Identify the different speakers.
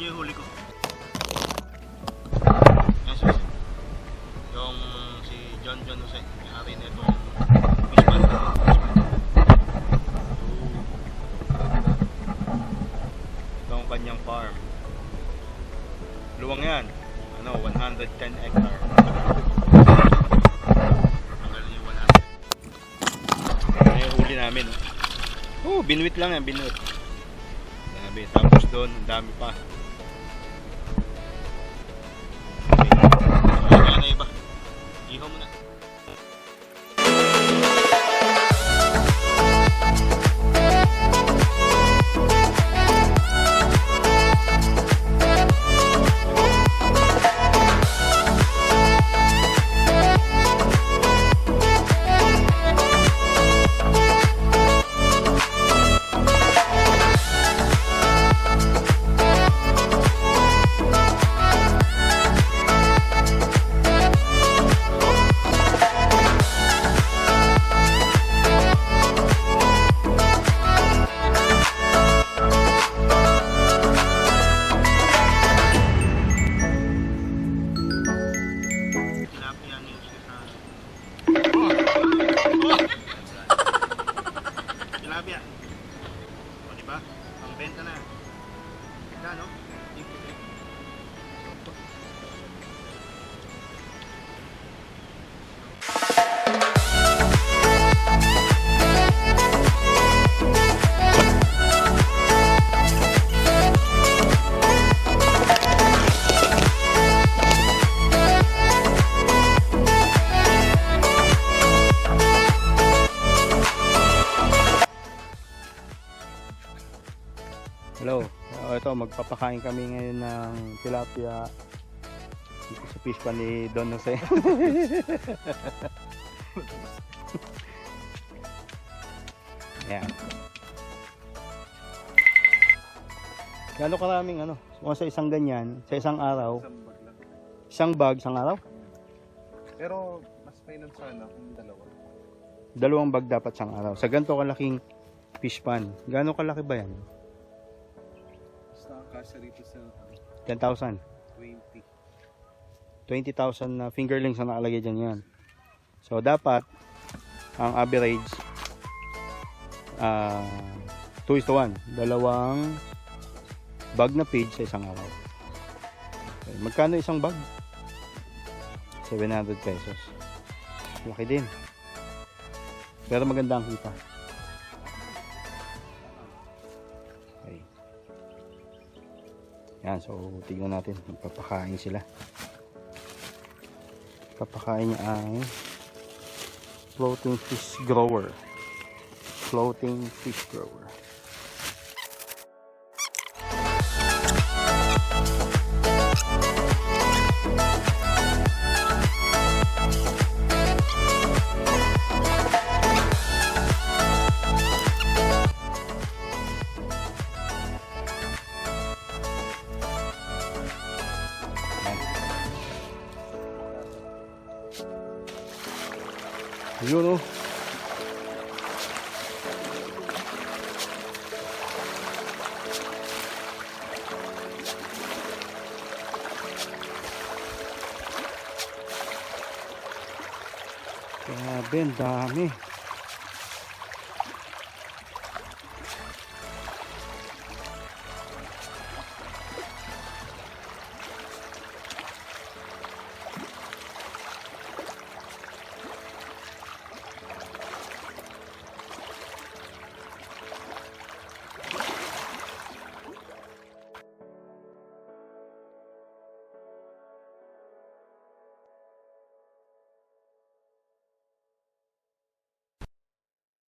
Speaker 1: yung huli ko. Yes, yung si John Jose, may-ari na itong fishman. Ito ang kanyang farm. Luwang yan. 110 hectare. Ang galing yung 100. Ay, huli namin. Binuit lang yan, binuit. Sabi, tapos doon, ang dami pa. Okay, kaya na iba. Ihaw mo na. Tilapia. O diba? Ang benta na. Kano? Hello, ito magpapakain kami ngayon ng tilapia dito sa fish pan ni Don Jose. Ayan. Gano'ng karaming sa isang ganyan, sa isang araw? Isang bag, isang araw?
Speaker 2: Pero mas mainam sana kung dalawa.
Speaker 1: Dalawang bag dapat isang araw. Sa ganito kalaking fish pan, gano'ng kalaki ba yan?
Speaker 2: Kasya rito sa
Speaker 1: 10,000.
Speaker 2: 20.
Speaker 1: 20,000 na fingerlings na nakalagay dyan yan. So dapat ang average 2:1. Dalawang bag na feed sa isang araw. Okay. Magkano isang bag? 700 pesos. Laki din. Pero maganda ang kita. Okay. Yan, so tingnan natin. Magpapakain sila. Papakain niya ay floating fish grower. Floating fish grower. Yun o. Grabe, ang dami.